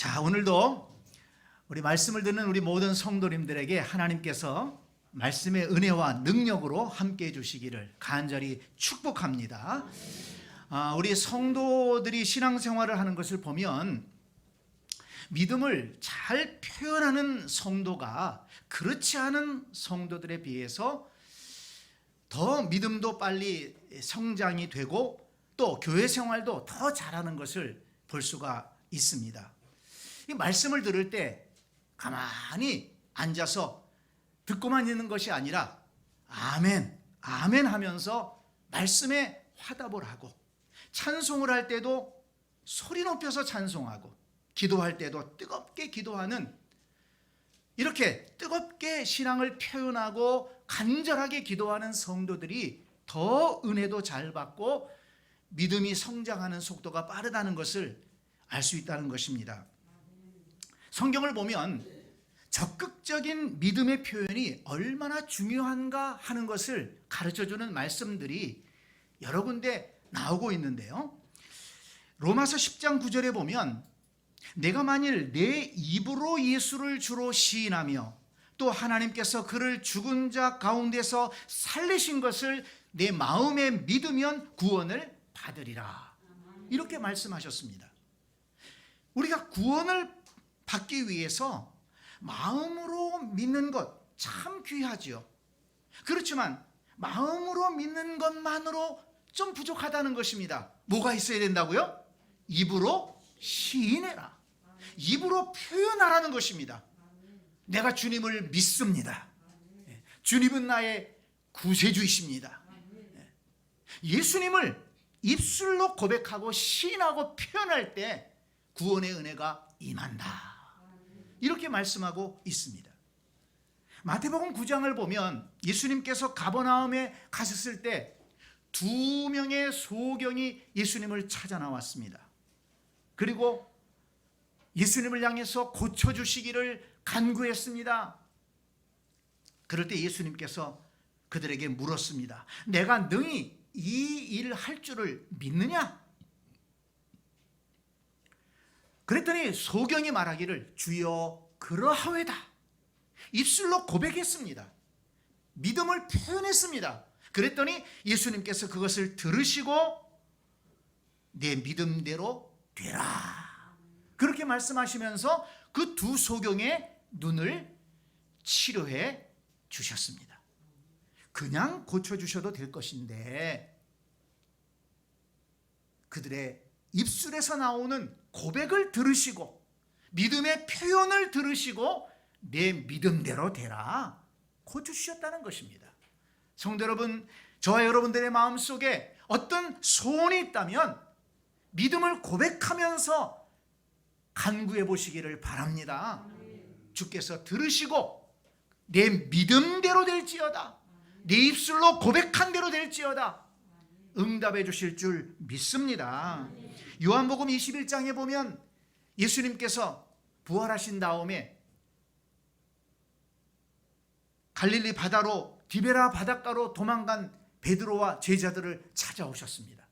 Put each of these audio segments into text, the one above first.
자, 오늘도 우리 말씀을 듣는 우리 모든 성도님들에게 하나님께서 말씀의 은혜와 능력으로 함께 해주시기를 간절히 축복합니다. 우리 성도들이 신앙생활을 하는 것을 보면 믿음을 잘 표현하는 성도가 그렇지 않은 성도들에 비해서 더 믿음도 빨리 성장이 되고 또 교회 생활도 더 잘하는 것을 볼 수가 있습니다. 이 말씀을 들을 때 가만히 앉아서 듣고만 있는 것이 아니라 아멘, 아멘 하면서 말씀에 화답을 하고 찬송을 할 때도 소리 높여서 찬송하고 기도할 때도 뜨겁게 기도하는, 이렇게 뜨겁게 신앙을 표현하고 간절하게 기도하는 성도들이 더 은혜도 잘 받고 믿음이 성장하는 속도가 빠르다는 것을 알 수 있다는 것입니다. 성경을 보면 적극적인 믿음의 표현이 얼마나 중요한가 하는 것을 가르쳐주는 말씀들이 여러 군데 나오고 있는데요, 로마서 10장 9절에 보면 내가 만일 내 입으로 예수를 주로 시인하며 또 하나님께서 그를 죽은 자 가운데서 살리신 것을 내 마음에 믿으면 구원을 받으리라, 이렇게 말씀하셨습니다. 우리가 구원을 받기 위해서 마음으로 믿는 것 참 귀하지요. 그렇지만 마음으로 믿는 것만으로 좀 부족하다는 것입니다. 뭐가 있어야 된다고요? 입으로 시인해라, 입으로 표현하라는 것입니다. 내가 주님을 믿습니다. 주님은 나의 구세주이십니다. 예수님을 입술로 고백하고 시인하고 표현할 때 구원의 은혜가 임한다, 이렇게 말씀하고 있습니다. 마태복음 9장을 보면 예수님께서 가버나움에 가셨을 때 2명의 소경이 예수님을 찾아 나왔습니다. 그리고 예수님을 향해서 고쳐주시기를 간구했습니다. 그럴 때 예수님께서 그들에게 물었습니다. 내가 능히 이 일을 할 줄을 믿느냐? 그랬더니 소경이 말하기를 주여 그러하외다, 입술로 고백했습니다. 믿음을 표현했습니다. 그랬더니 예수님께서 그것을 들으시고 내 믿음대로 되라, 그렇게 말씀하시면서 그 2 소경의 눈을 치료해 주셨습니다. 그냥 고쳐주셔도 될 것인데 그들의 입술에서 나오는 고백을 들으시고 믿음의 표현을 들으시고 내 믿음대로 되라, 고쳐주셨다는 것입니다. 성도 여러분, 저와 여러분들의 마음속에 어떤 소원이 있다면 믿음을 고백하면서 간구해 보시기를 바랍니다. 주께서 들으시고 내 믿음대로 될지어다, 내 입술로 고백한 대로 될지어다 응답해 주실 줄 믿습니다. 요한복음 21장에 보면 예수님께서 부활하신 다음에 갈릴리 바다로 디베라 바닷가로 도망간 베드로와 제자들을 찾아오셨습니다.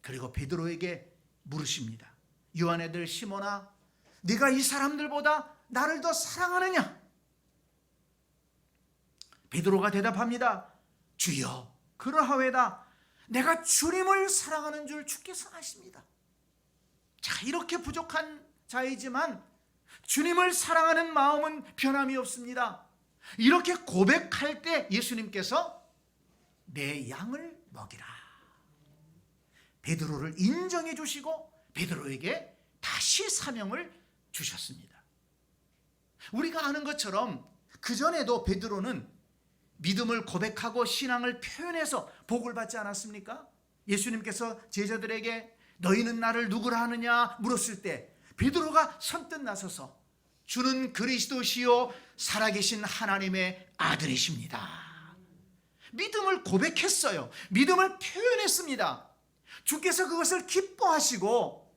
그리고 베드로에게 물으십니다. 요한의 아들 시몬아, 네가 이 사람들보다 나를 더 사랑하느냐? 베드로가 대답합니다. 주여 그러하외다, 내가 주님을 사랑하는 줄 주께서 아십니다. 자, 이렇게 부족한 자이지만 주님을 사랑하는 마음은 변함이 없습니다. 이렇게 고백할 때 예수님께서 내 양을 먹이라, 베드로를 인정해 주시고 베드로에게 다시 사명을 주셨습니다. 우리가 아는 것처럼 그전에도 베드로는 믿음을 고백하고 신앙을 표현해서 복을 받지 않았습니까? 예수님께서 제자들에게 너희는 나를 누구라 하느냐 물었을 때 베드로가 선뜻 나서서 주는 그리스도시요 살아계신 하나님의 아들이십니다, 믿음을 고백했어요. 믿음을 표현했습니다. 주께서 그것을 기뻐하시고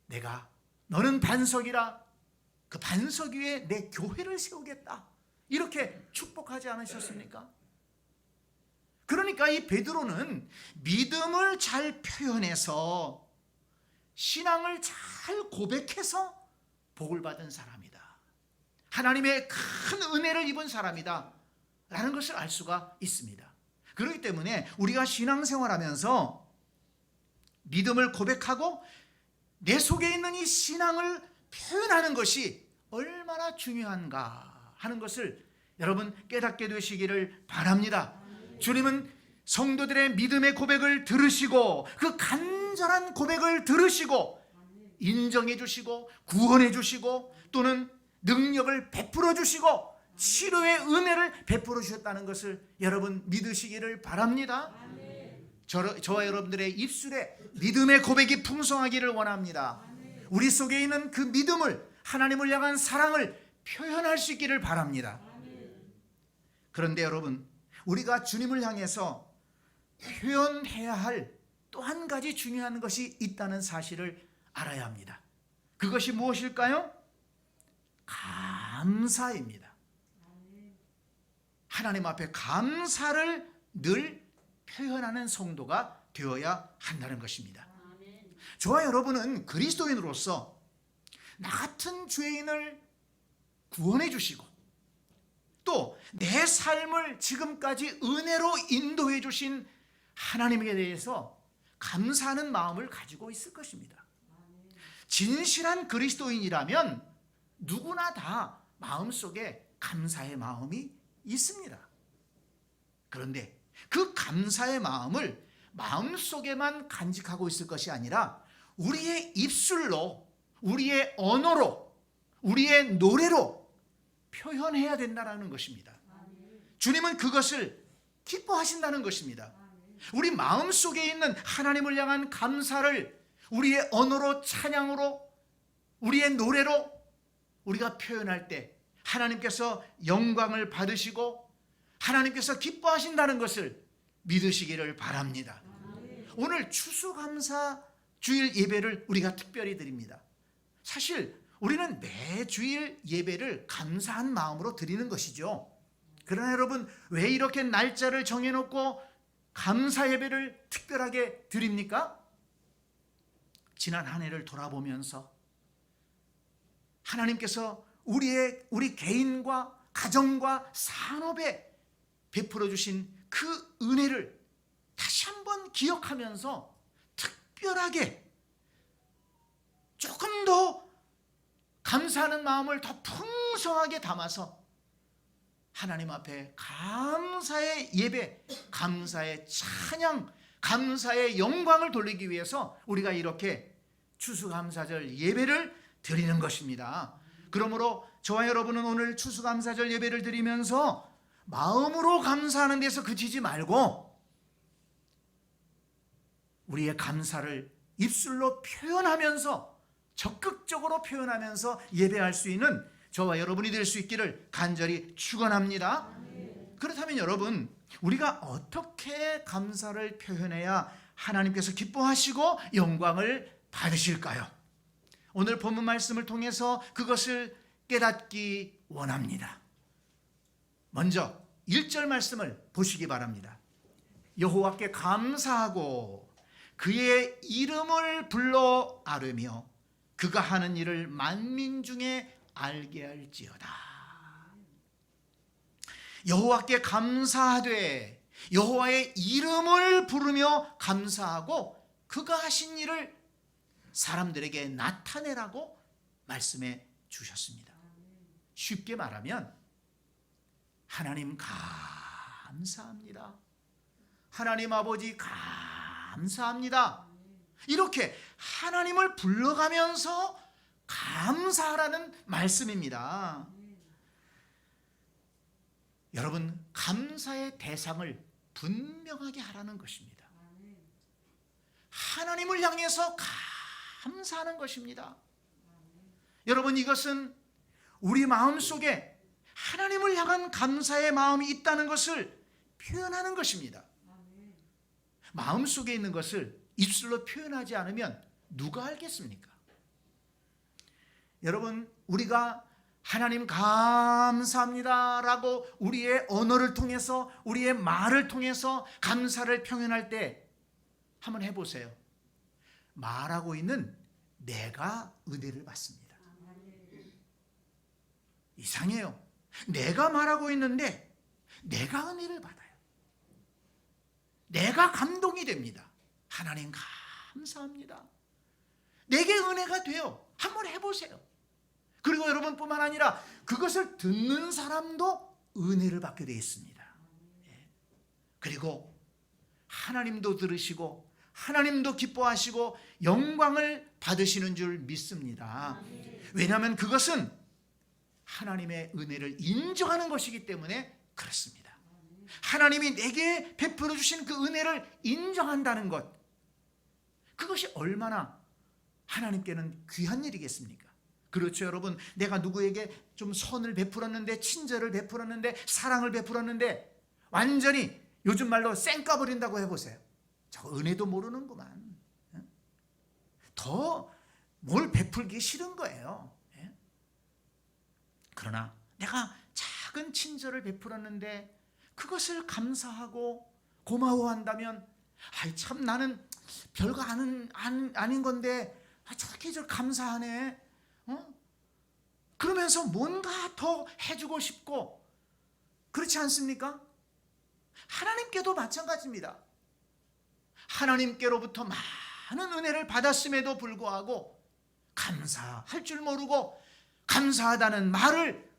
내가 너는 반석이라, 그 반석 위에 내 교회를 세우겠다, 이렇게 축복하지 않으셨습니까? 그러니까 이 베드로는 믿음을 잘 표현해서 신앙을 잘 잘 고백해서 복을 받은 사람이다. 하나님의 큰 은혜를 입은 사람이다 라는 것을 알 수가 있습니다. 그렇기 때문에 우리가 신앙생활하면서 믿음을 고백하고 내 속에 있는 이 신앙을 표현하는 것이 얼마나 중요한가 하는 것을 여러분 깨닫게 되시기를 바랍니다. 주님은 성도들의 믿음의 고백을 들으시고 그 간절한 고백을 들으시고 인정해 주시고 구원해 주시고 또는 능력을 베풀어 주시고 치료의 은혜를 베풀어 주셨다는 것을 여러분 믿으시기를 바랍니다. 저와 여러분들의 입술에 믿음의 고백이 풍성하기를 원합니다. 우리 속에 있는 그 믿음을, 하나님을 향한 사랑을 표현할 수 있기를 바랍니다. 그런데 여러분, 우리가 주님을 향해서 표현해야 할 또 한 가지 중요한 것이 있다는 사실을 알아야 합니다. 그것이 무엇일까요? 감사입니다. 하나님 앞에 감사를 늘 표현하는 성도가 되어야 한다는 것입니다. 저와 여러분은 그리스도인으로서 나 같은 죄인을 구원해 주시고 또 내 삶을 지금까지 은혜로 인도해 주신 하나님에 대해서 감사하는 마음을 가지고 있을 것입니다. 진실한 그리스도인이라면 누구나 다 마음속에 감사의 마음이 있습니다. 그런데 그 감사의 마음을 마음속에만 간직하고 있을 것이 아니라 우리의 입술로, 우리의 언어로, 우리의 노래로 표현해야 된다는 것입니다. 주님은 그것을 기뻐하신다는 것입니다. 우리 마음속에 있는 하나님을 향한 감사를 우리의 언어로, 찬양으로, 우리의 노래로 우리가 표현할 때 하나님께서 영광을 받으시고 하나님께서 기뻐하신다는 것을 믿으시기를 바랍니다. 오늘 추수감사주일 예배를 우리가 특별히 드립니다. 사실 우리는 매 주일 예배를 감사한 마음으로 드리는 것이죠. 그러나 여러분, 왜 이렇게 날짜를 정해놓고 감사 예배를 특별하게 드립니까? 지난 한 해를 돌아보면서 하나님께서 우리 개인과 가정과 산업에 베풀어 주신 그 은혜를 다시 한번 기억하면서 특별하게 조금 더 감사하는 마음을 더 풍성하게 담아서 하나님 앞에 감사의 예배, 감사의 찬양, 감사의 영광을 돌리기 위해서 우리가 이렇게 추수감사절 예배를 드리는 것입니다. 그러므로 저와 여러분은 오늘 추수감사절 예배를 드리면서 마음으로 감사하는 데서 그치지 말고 우리의 감사를 입술로 표현하면서 적극적으로 표현하면서 예배할 수 있는 저와 여러분이 될 수 있기를 간절히 축원합니다. 그렇다면 여러분, 우리가 어떻게 감사를 표현해야 하나님께서 기뻐하시고 영광을 받으실까요? 오늘 본문 말씀을 통해서 그것을 깨닫기 원합니다. 먼저 1절 말씀을 보시기 바랍니다. 여호와께 감사하고 그의 이름을 불러 아뢰며 그가 하는 일을 만민 중에 알게 할지어다. 여호와께 감사하되 여호와의 이름을 부르며 감사하고 그가 하신 일을 사람들에게 나타내라고 말씀해 주셨습니다. 쉽게 말하면 하나님 감사합니다. 하나님 아버지 감사합니다. 이렇게 하나님을 불러가면서 감사하라는 말씀입니다. 여러분, 감사의 대상을 분명하게 하라는 것입니다. 하나님을 향해서 감사하는 것입니다. 여러분, 이것은 우리 마음속에 하나님을 향한 감사의 마음이 있다는 것을 표현하는 것입니다. 마음속에 있는 것을 입술로 표현하지 않으면 누가 알겠습니까? 여러분, 우리가 하나님 감사합니다 라고 우리의 언어를 통해서, 우리의 말을 통해서 감사를 표현할 때 한번 해보세요. 말하고 있는 내가 은혜를 받습니다. 이상해요. 내가 말하고 있는데 내가 은혜를 받아요. 내가 감동이 됩니다. 하나님 감사합니다. 내게 은혜가 돼요. 한번 해보세요. 그리고 여러분뿐만 아니라 그것을 듣는 사람도 은혜를 받게 되어 있습니다. 그리고 하나님도 들으시고 하나님도 기뻐하시고 영광을 받으시는 줄 믿습니다. 왜냐하면 그것은 하나님의 은혜를 인정하는 것이기 때문에 그렇습니다. 하나님이 내게 베풀어 주신 그 은혜를 인정한다는 것, 그것이 얼마나 하나님께는 귀한 일이겠습니까? 그렇죠, 여러분. 내가 누구에게 좀 선을 베풀었는데, 친절을 베풀었는데, 사랑을 베풀었는데 완전히 요즘 말로 쌩까버린다고 해보세요. 저 은혜도 모르는구만. 더 뭘 베풀기 싫은 거예요. 그러나 내가 작은 친절을 베풀었는데 그것을 감사하고 고마워한다면, 아이 참 나는 별거 아닌 건데 저렇게 감사하네. 그러면서 뭔가 더 해주고 싶고, 그렇지 않습니까? 하나님께도 마찬가지입니다. 하나님께로부터 많은 은혜를 받았음에도 불구하고 감사할 줄 모르고, 감사하다는 말을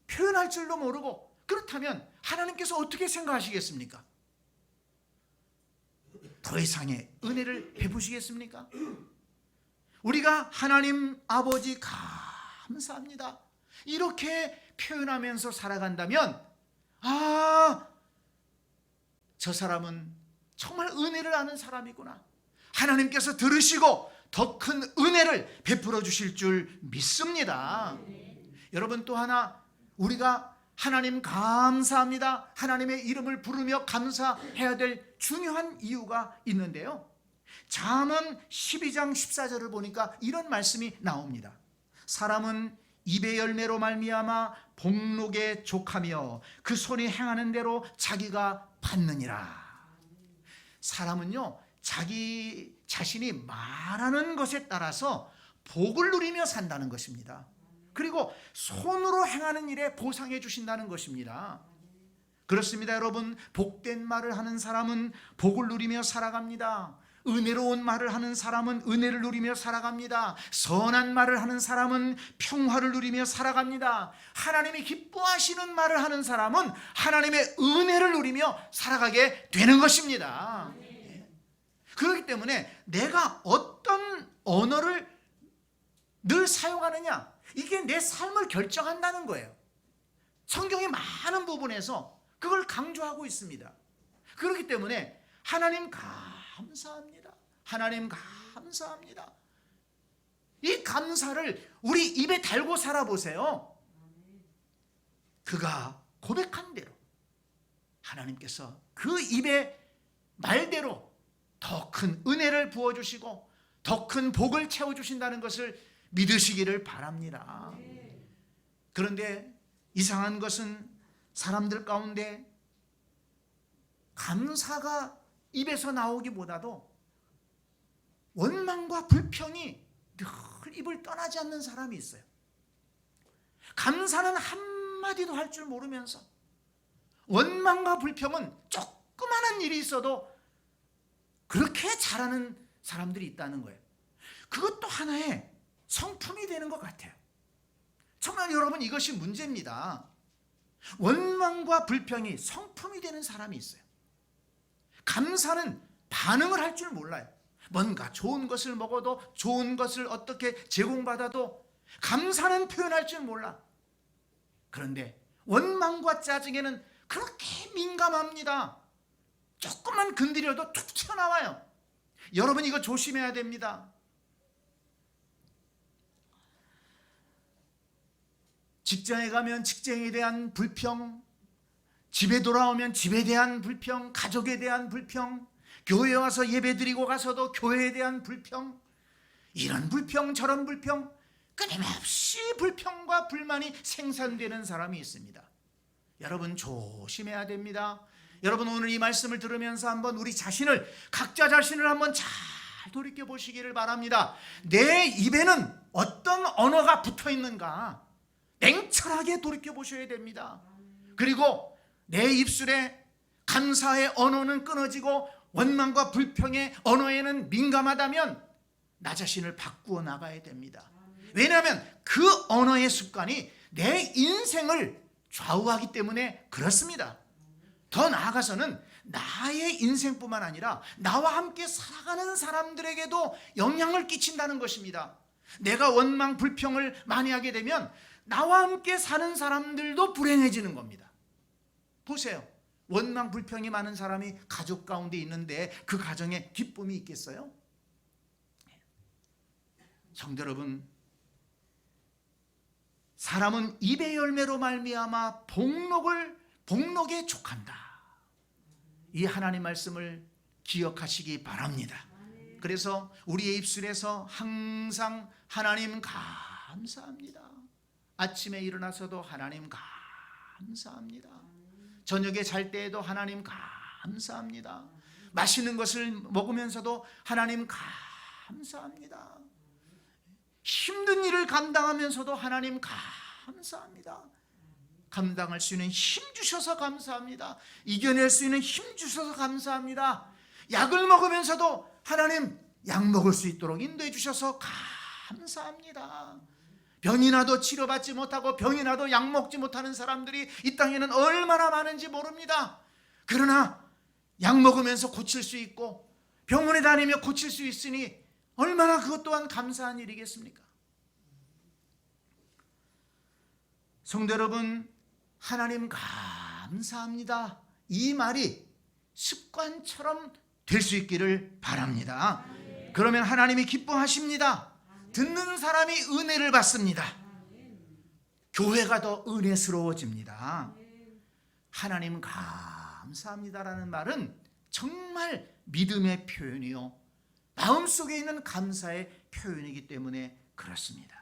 표현할 줄도 모르고, 그렇다면 하나님께서 어떻게 생각하시겠습니까? 더 이상의 은혜를 베푸시겠습니까? 우리가 하나님 아버지 감사합니다 이렇게 표현하면서 살아간다면, 저 사람은 정말 은혜를 아는 사람이구나, 하나님께서 들으시고 더 큰 은혜를 베풀어 주실 줄 믿습니다. 여러분, 또 하나 우리가 하나님 감사합니다, 하나님의 이름을 부르며 감사해야 될 중요한 이유가 있는데요, 잠언 12장 14절을 보니까 이런 말씀이 나옵니다. 사람은 입의 열매로 말미암아 복록에 족하며 그 손이 행하는 대로 자기가 받느니라. 사람은요, 자기 자신이 말하는 것에 따라서 복을 누리며 산다는 것입니다. 그리고 손으로 행하는 일에 보상해 주신다는 것입니다. 그렇습니다, 여러분. 복된 말을 하는 사람은 복을 누리며 살아갑니다. 은혜로운 말을 하는 사람은 은혜를 누리며 살아갑니다. 선한 말을 하는 사람은 평화를 누리며 살아갑니다. 하나님이 기뻐하시는 말을 하는 사람은 하나님의 은혜를 누리며 살아가게 되는 것입니다. 그렇기 때문에 내가 어떤 언어를 늘 사용하느냐, 이게 내 삶을 결정한다는 거예요. 성경의 많은 부분에서 그걸 강조하고 있습니다. 그렇기 때문에 하나님 감사합니다, 하나님 감사합니다, 이 감사를 우리 입에 달고 살아보세요. 그가 고백한 대로 하나님께서 그 입의 말대로 더 큰 은혜를 부어주시고 더 큰 복을 채워주신다는 것을 믿으시기를 바랍니다. 그런데 이상한 것은 사람들 가운데 감사가 입에서 나오기보다도 원망과 불평이 늘 입을 떠나지 않는 사람이 있어요. 감사는 한마디도 할 줄 모르면서 원망과 불평은 조그마한 일이 있어도 그렇게 잘하는 사람들이 있다는 거예요. 그것도 하나의 성품이 되는 것 같아요. 정말 여러분, 이것이 문제입니다. 원망과 불평이 성품이 되는 사람이 있어요. 감사는 반응을 할 줄 몰라요. 뭔가 좋은 것을 먹어도, 좋은 것을 어떻게 제공받아도 감사는 표현할 줄 몰라. 그런데 원망과 짜증에는 그렇게 민감합니다. 조금만 건드려도 툭 튀어나와요. 여러분, 이거 조심해야 됩니다. 직장에 가면 직장에 대한 불평, 집에 돌아오면 집에 대한 불평, 가족에 대한 불평, 교회에 와서 예배드리고 가서도 교회에 대한 불평, 이런 불평 저런 불평, 끊임없이 불평과 불만이 생산되는 사람이 있습니다. 여러분, 조심해야 됩니다. 여러분, 오늘 이 말씀을 들으면서 한번 우리 자신을, 각자 자신을 한번 잘 돌이켜 보시기를 바랍니다. 내 입에는 어떤 언어가 붙어 있는가 냉철하게 돌이켜 보셔야 됩니다. 그리고 내 입술에 감사의 언어는 끊어지고 원망과 불평의 언어에는 민감하다면 나 자신을 바꾸어 나가야 됩니다. 왜냐하면 그 언어의 습관이 내 인생을 좌우하기 때문에 그렇습니다. 더 나아가서는 나의 인생뿐만 아니라 나와 함께 살아가는 사람들에게도 영향을 끼친다는 것입니다. 내가 원망, 불평을 많이 하게 되면 나와 함께 사는 사람들도 불행해지는 겁니다. 보세요. 원망, 불평이 많은 사람이 가족 가운데 있는데 그 가정에 기쁨이 있겠어요? 성도 여러분, 사람은 입의 열매로 말미암아 복록에 족한다. 이 하나님 말씀을 기억하시기 바랍니다. 그래서 우리의 입술에서 항상 하나님 감사합니다. 아침에 일어나서도 하나님 감사합니다. 저녁에 잘 때에도 하나님 감사합니다. 맛있는 것을 먹으면서도 하나님 감사합니다. 힘든 일을 감당하면서도 하나님 감사합니다. 감당할 수 있는 힘 주셔서 감사합니다. 이겨낼 수 있는 힘 주셔서 감사합니다. 약을 먹으면서도 하나님 약 먹을 수 있도록 인도해 주셔서 감사합니다. 병이 나도 치료받지 못하고 병이 나도 약 먹지 못하는 사람들이 이 땅에는 얼마나 많은지 모릅니다. 그러나 약 먹으면서 고칠 수 있고 병원에 다니며 고칠 수 있으니 얼마나 그것 또한 감사한 일이겠습니까? 성도 여러분, 하나님 감사합니다. 이 말이 습관처럼 될 수 있기를 바랍니다. 그러면 하나님이 기뻐하십니다. 듣는 사람이 은혜를 받습니다. 교회가 더 은혜스러워집니다. 하나님 감사합니다라는 말은 정말 믿음의 표현이요, 마음속에 있는 감사의 표현이기 때문에 그렇습니다.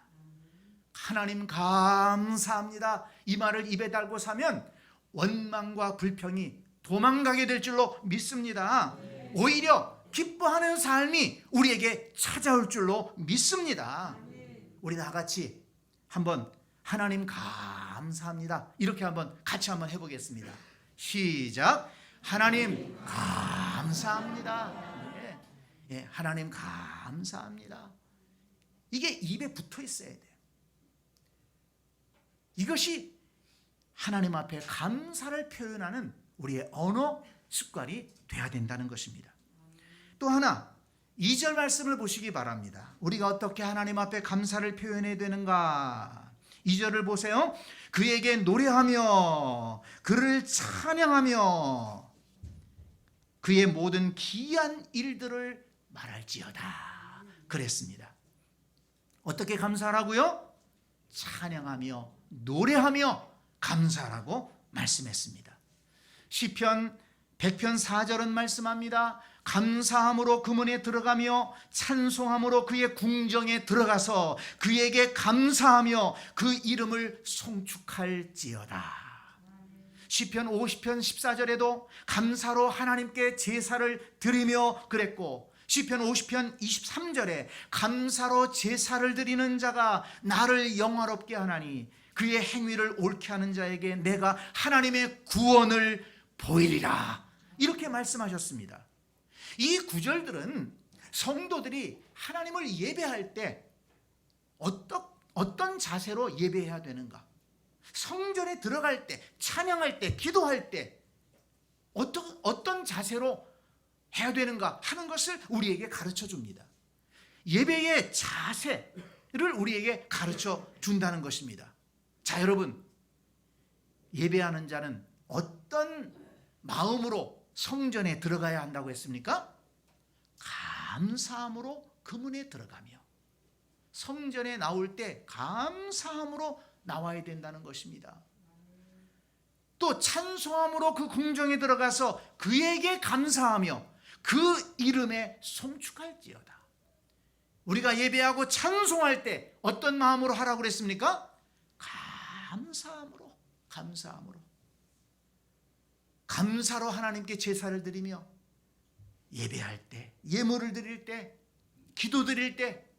하나님 감사합니다. 이 말을 입에 달고 사면 원망과 불평이 도망가게 될 줄로 믿습니다. 오히려 기뻐하는 삶이 우리에게 찾아올 줄로 믿습니다. 우리 다 같이 한번 하나님 감사합니다. 이렇게 한번 같이 한번 해보겠습니다. 시작. 하나님 감사합니다. 예, 하나님 감사합니다. 이게 입에 붙어 있어야 돼요. 이것이 하나님 앞에 감사를 표현하는 우리의 언어 습관이 돼야 된다는 것입니다. 또 하나 2절 말씀을 보시기 바랍니다. 우리가 어떻게 하나님 앞에 감사를 표현해야 되는가? 2절을 보세요. 그에게 노래하며 그를 찬양하며 그의 모든 기이한 일들을 말할지어다 그랬습니다. 어떻게 감사하라고요? 찬양하며 노래하며 감사하라고 말씀했습니다. 시편 100편 4절은 말씀합니다. 감사함으로 그 문에 들어가며 찬송함으로 그의 궁정에 들어가서 그에게 감사하며 그 이름을 송축할지어다. 시편 50편 14절에도 감사로 하나님께 제사를 드리며 그랬고, 시편 50편 23절에 감사로 제사를 드리는 자가 나를 영화롭게 하나니 그의 행위를 옳게 하는 자에게 내가 하나님의 구원을 보이리라. 이렇게 말씀하셨습니다. 이 구절들은 성도들이 하나님을 예배할 때 어떤 자세로 예배해야 되는가, 성전에 들어갈 때, 찬양할 때, 기도할 때 어떤 자세로 해야 되는가 하는 것을 우리에게 가르쳐 줍니다. 예배의 자세를 우리에게 가르쳐 준다는 것입니다. 자, 여러분, 예배하는 자는 어떤 마음으로 성전에 들어가야 한다고 했습니까? 감사함으로 그 문에 들어가며 성전에 나올 때 감사함으로 나와야 된다는 것입니다. 또 찬송함으로 그 궁정에 들어가서 그에게 감사하며 그 이름에 송축할지어다. 우리가 예배하고 찬송할 때 어떤 마음으로 하라고 그랬습니까? 감사함으로 감사로 하나님께 제사를 드리며 예배할 때, 예물을 드릴 때 기도드릴 때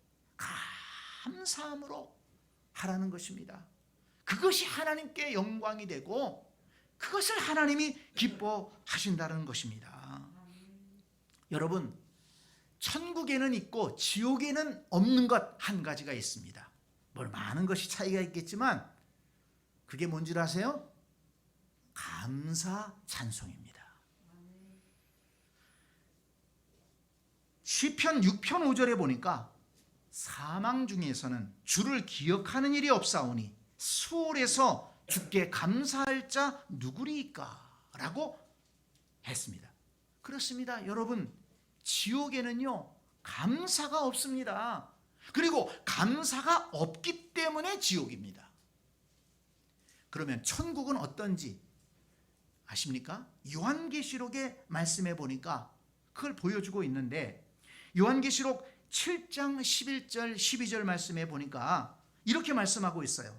감사함으로 하라는 것입니다. 그것이 하나님께 영광이 되고 그것을 하나님이 기뻐하신다는 것입니다. 여러분, 천국에는 있고 지옥에는 없는 것 한 가지가 있습니다. 많은 것이 차이가 있겠지만 그게 뭔지 아세요? 감사 찬송입니다. 시편 6편 5절에 보니까 사망 중에서는 주를 기억하는 일이 없사오니 수월에서 주께 감사할 자 누구리이까? 라고 했습니다. 그렇습니다. 여러분, 지옥에는요 감사가 없습니다. 그리고 감사가 없기 때문에 지옥입니다. 그러면 천국은 어떤지 아십니까? 요한계시록의 말씀에 보니까 그걸 보여주고 있는데, 요한계시록 7장 11절 12절 말씀에 보니까 이렇게 말씀하고 있어요.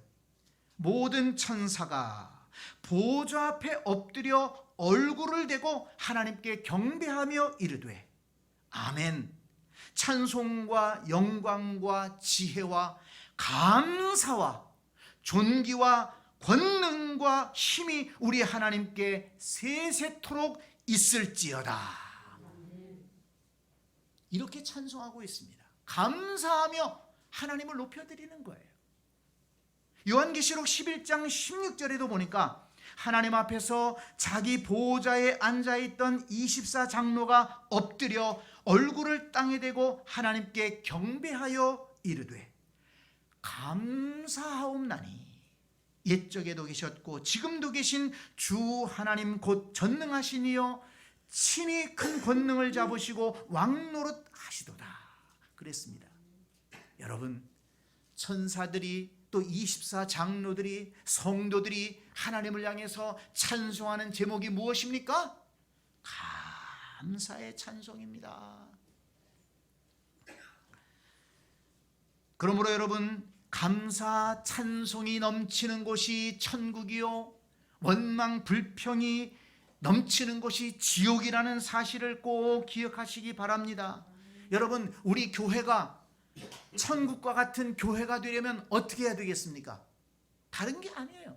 모든 천사가 보좌 앞에 엎드려 얼굴을 대고 하나님께 경배하며 이르되 아멘. 찬송과 영광과 지혜와 감사와 존귀와 권능과 힘이 우리 하나님께 세세토록 있을지어다. 이렇게 찬송하고 있습니다. 감사하며 하나님을 높여드리는 거예요. 요한계시록 11장 16절에도 보니까 하나님 앞에서 자기 보호자에 앉아있던 24장로가 엎드려 얼굴을 땅에 대고 하나님께 경배하여 이르되 감사하옵나니 옛적에도 계셨고 지금도 계신 주 하나님 곧 전능하시니여 친히 큰 권능을 잡으시고 왕노릇 하시도다 그랬습니다. 여러분, 천사들이 또 24장로들이 성도들이 하나님을 향해서 찬송하는 제목이 무엇입니까? 감사의 찬송입니다. 그러므로 여러분, 감사 찬송이 넘치는 곳이 천국이요 원망 불평이 넘치는 곳이 지옥이라는 사실을 꼭 기억하시기 바랍니다. 여러분, 우리 교회가 천국과 같은 교회가 되려면 어떻게 해야 되겠습니까? 다른 게 아니에요.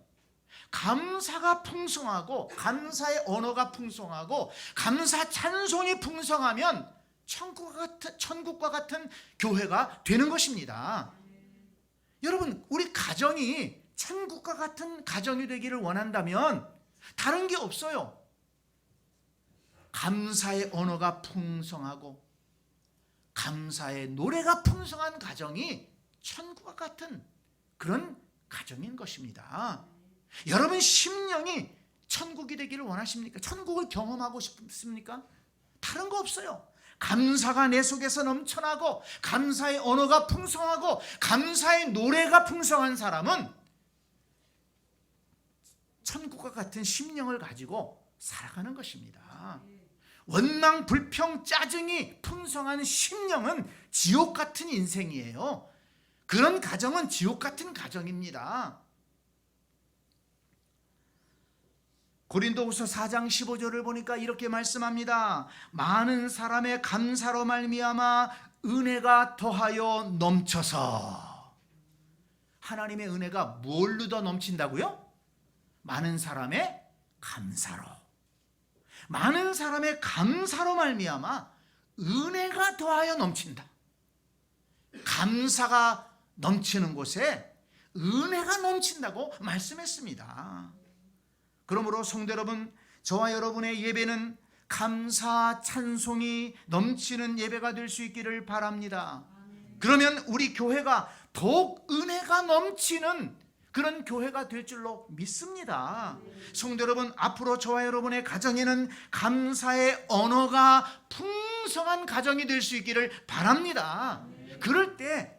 감사가 풍성하고 감사의 언어가 풍성하고 감사 찬송이 풍성하면 천국과 같은 교회가 되는 것입니다. 여러분, 우리 가정이 천국과 같은 가정이 되기를 원한다면 다른 게 없어요. 감사의 언어가 풍성하고 감사의 노래가 풍성한 가정이 천국과 같은 그런 가정인 것입니다. 여러분, 심령이 천국이 되기를 원하십니까? 천국을 경험하고 싶습니까? 다른 거 없어요. 감사가 내 속에서 넘쳐나고 감사의 언어가 풍성하고 감사의 노래가 풍성한 사람은 천국과 같은 심령을 가지고 살아가는 것입니다. 원망, 불평, 짜증이 풍성한 심령은 지옥 같은 인생이에요. 그런 가정은 지옥 같은 가정입니다. 고린도후서 4장 15절을 보니까 이렇게 말씀합니다. 많은 사람의 감사로 말미암아 은혜가 더하여 넘쳐서. 하나님의 은혜가 뭘로 더 넘친다고요? 많은 사람의 감사로. 많은 사람의 감사로 말미암아 은혜가 더하여 넘친다. 감사가 넘치는 곳에 은혜가 넘친다고 말씀했습니다. 그러므로 성도 여러분, 저와 여러분의 예배는 감사 찬송이 넘치는 예배가 될 수 있기를 바랍니다. 그러면 우리 교회가 더욱 은혜가 넘치는 그런 교회가 될 줄로 믿습니다. 성도 여러분, 앞으로 저와 여러분의 가정에는 감사의 언어가 풍성한 가정이 될 수 있기를 바랍니다. 그럴 때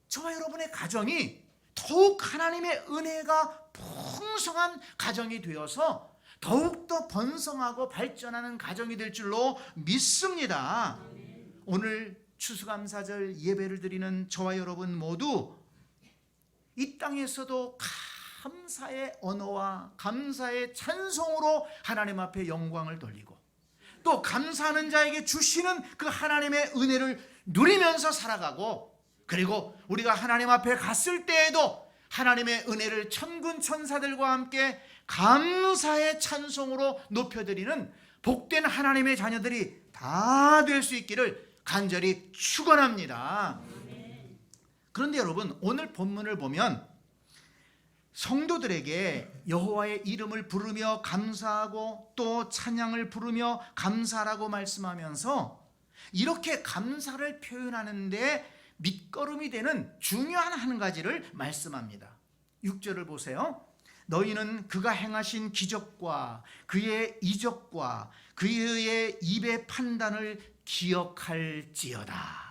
저와 여러분의 가정이 더욱 하나님의 은혜가 풍성한 가정이 되어서 더욱더 번성하고 발전하는 가정이 될 줄로 믿습니다. 오늘 추수감사절 예배를 드리는 저와 여러분 모두 이 땅에서도 감사의 언어와 감사의 찬송으로 하나님 앞에 영광을 돌리고 또 감사하는 자에게 주시는 그 하나님의 은혜를 누리면서 살아가고, 그리고 우리가 하나님 앞에 갔을 때에도 하나님의 은혜를 천군 천사들과 함께 감사의 찬송으로 높여드리는 복된 하나님의 자녀들이 다 될 수 있기를 간절히 축원합니다. 그런데 여러분, 오늘 본문을 보면 성도들에게 여호와의 이름을 부르며 감사하고 또 찬양을 부르며 감사라고 말씀하면서 이렇게 감사를 표현하는데 밑거름이 되는 중요한 한 가지를 말씀합니다. 6절을 보세요. 너희는 그가 행하신 기적과 그의 이적과 그의 입의 판단을 기억할지어다.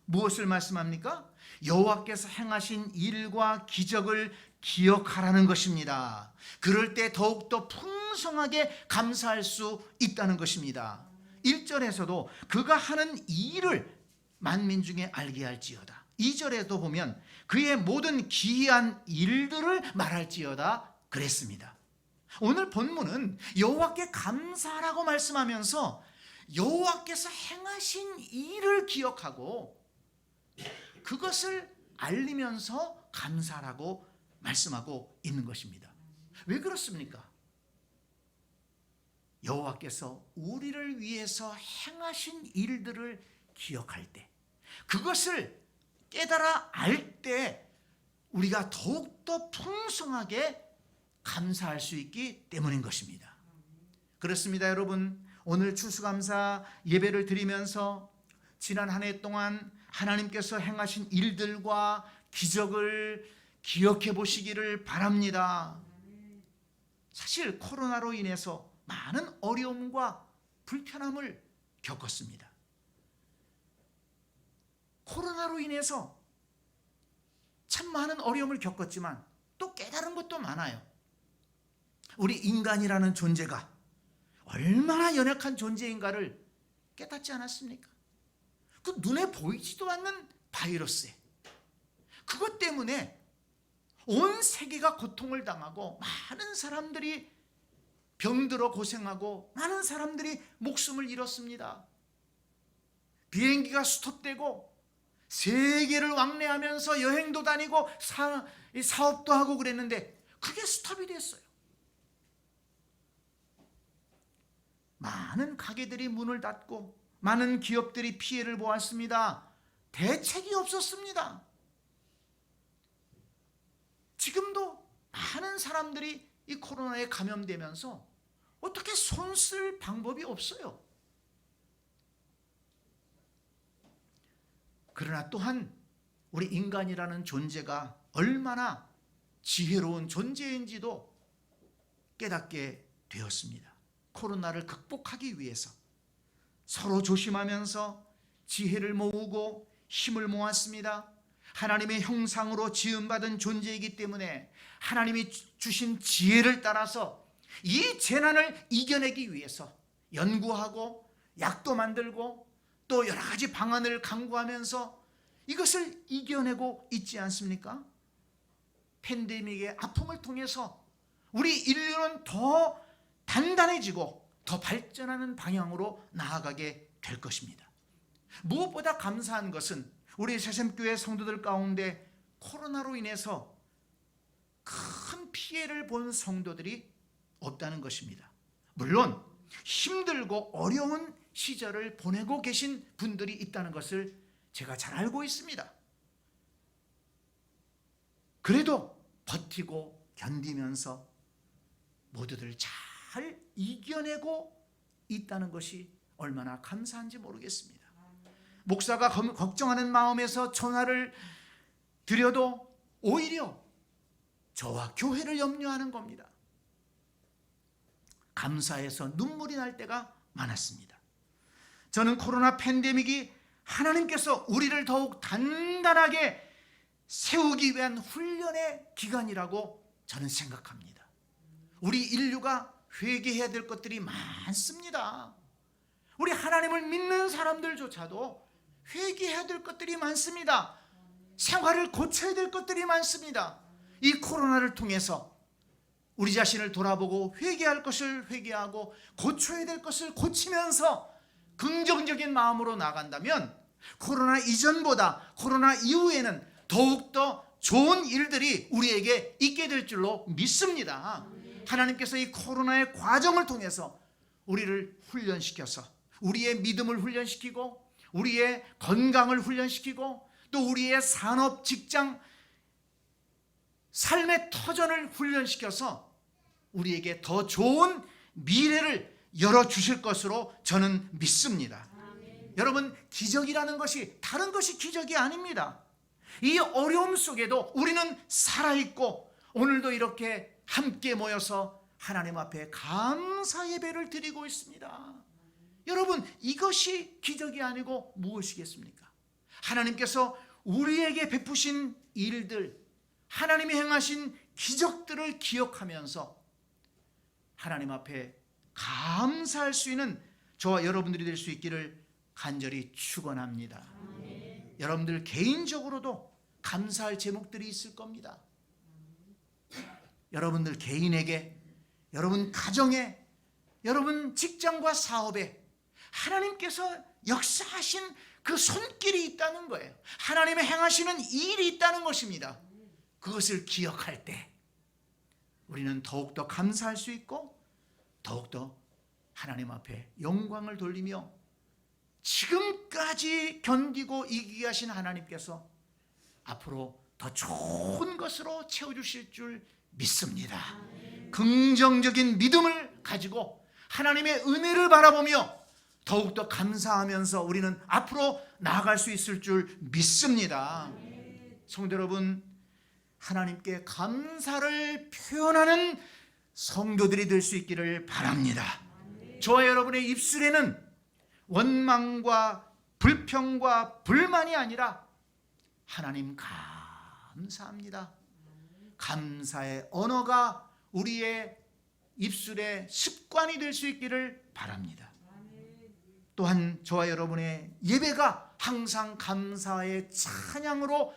무엇을 말씀합니까? 여호와께서 행하신 일과 기적을 기억하라는 것입니다. 그럴 때 더욱더 풍성하게 감사할 수 있다는 것입니다. 1절에서도 그가 하는 일을 만민 중에 알게 할지어다. 2절에도 보면 그의 모든 기이한 일들을 말할지어다 그랬습니다. 오늘 본문은 여호와께 감사라고 말씀하면서 여호와께서 행하신 일을 기억하고 그것을 알리면서 감사라고 말씀하고 있는 것입니다. 왜 그렇습니까? 여호와께서 우리를 위해서 행하신 일들을 기억할 때, 그것을 깨달아 알 때 우리가 더욱더 풍성하게 감사할 수 있기 때문인 것입니다. 그렇습니다, 여러분. 오늘 추수감사 예배를 드리면서 지난 한 해 동안 하나님께서 행하신 일들과 기적을 기억해 보시기를 바랍니다. 사실 코로나로 인해서 많은 어려움과 불편함을 겪었습니다. 코로나로 인해서 참 많은 어려움을 겪었지만 또 깨달은 것도 많아요. 우리 인간이라는 존재가 얼마나 연약한 존재인가를 깨닫지 않았습니까? 그 눈에 보이지도 않는 바이러스에, 그것 때문에 온 세계가 고통을 당하고 많은 사람들이 병들어 고생하고 많은 사람들이 목숨을 잃었습니다. 비행기가 스톱되고 세계를 왕래하면서 여행도 다니고 사업도 하고 그랬는데 그게 스톱이 됐어요. 많은 가게들이 문을 닫고 많은 기업들이 피해를 보았습니다. 대책이 없었습니다. 지금도 많은 사람들이 이 코로나에 감염되면서 어떻게 손 쓸 방법이 없어요. 그러나 또한 우리 인간이라는 존재가 얼마나 지혜로운 존재인지도 깨닫게 되었습니다. 코로나를 극복하기 위해서 서로 조심하면서 지혜를 모으고 힘을 모았습니다. 하나님의 형상으로 지음받은 존재이기 때문에 하나님이 주신 지혜를 따라서 이 재난을 이겨내기 위해서 연구하고 약도 만들고 또 여러 가지 방안을 강구하면서 이것을 이겨내고 있지 않습니까? 팬데믹의 아픔을 통해서 우리 인류는 더 단단해지고 더 발전하는 방향으로 나아가게 될 것입니다. 무엇보다 감사한 것은 우리 새샘교회 성도들 가운데 코로나로 인해서 큰 피해를 본 성도들이 없다는 것입니다. 물론 힘들고 어려운 시절을 보내고 계신 분들이 있다는 것을 제가 잘 알고 있습니다. 그래도 버티고 견디면서 모두들 잘 이겨내고 있다는 것이 얼마나 감사한지 모르겠습니다. 목사가 걱정하는 마음에서 전화를 드려도 오히려 저와 교회를 염려하는 겁니다. 감사해서 눈물이 날 때가 많았습니다. 저는 코로나 팬데믹이 하나님께서 우리를 더욱 단단하게 세우기 위한 훈련의 기간이라고 저는 생각합니다. 우리 인류가 회개해야 될 것들이 많습니다. 우리 하나님을 믿는 사람들조차도 회개해야 될 것들이 많습니다. 생활을 고쳐야 될 것들이 많습니다. 이 코로나를 통해서 우리 자신을 돌아보고 회개할 것을 회개하고 고쳐야 될 것을 고치면서 긍정적인 마음으로 나간다면 코로나 이전보다 코로나 이후에는 더욱더 좋은 일들이 우리에게 있게 될 줄로 믿습니다. 하나님께서 이 코로나의 과정을 통해서 우리를 훈련시켜서 우리의 믿음을 훈련시키고 우리의 건강을 훈련시키고 또 우리의 산업, 직장, 삶의 터전을 훈련시켜서 우리에게 더 좋은 미래를 열어주실 것으로 저는 믿습니다. 여러분, 기적이라는 것이 다른 것이 기적이 아닙니다. 이 어려움 속에도 우리는 살아있고 오늘도 이렇게 함께 모여서 하나님 앞에 감사 예배를 드리고 있습니다. 여러분, 이것이 기적이 아니고 무엇이겠습니까? 하나님께서 우리에게 베푸신 일들, 하나님이 행하신 기적들을 기억하면서 하나님 앞에 감사할 수 있는 저와 여러분들이 될 수 있기를 간절히 축원합니다. 여러분들 개인적으로도 감사할 제목들이 있을 겁니다. 여러분들 개인에게, 여러분 가정에, 여러분 직장과 사업에 하나님께서 역사하신 그 손길이 있다는 거예요. 하나님의 행하시는 일이 있다는 것입니다. 그것을 기억할 때 우리는 더욱더 감사할 수 있고 더욱더 하나님 앞에 영광을 돌리며 지금까지 견디고 이기게 하신 하나님께서 앞으로 더 좋은 것으로 채워주실 줄 믿습니다. 긍정적인 믿음을 가지고 하나님의 은혜를 바라보며 더욱더 감사하면서 우리는 앞으로 나아갈 수 있을 줄 믿습니다. 성도 여러분, 하나님께 감사를 표현하는 성도들이 될 수 있기를 바랍니다. 저와 여러분의 입술에는 원망과 불평과 불만이 아니라 하나님 감사합니다. 감사의 언어가 우리의 입술의 습관이 될 수 있기를 바랍니다. 또한 저와 여러분의 예배가 항상 감사의 찬양으로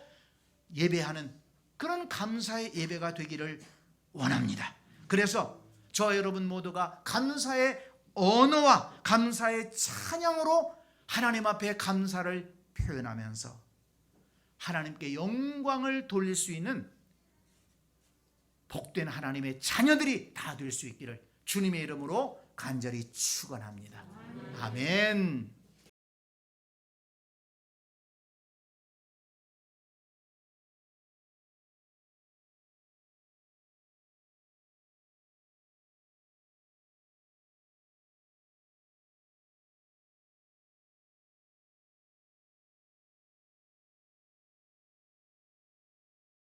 예배하는 그런 감사의 예배가 되기를 원합니다. 그래서 저와 여러분 모두가 감사의 언어와 감사의 찬양으로 하나님 앞에 감사를 표현하면서 하나님께 영광을 돌릴 수 있는 복된 하나님의 자녀들이 다 될 수 있기를 주님의 이름으로 간절히 축원합니다. 아멘.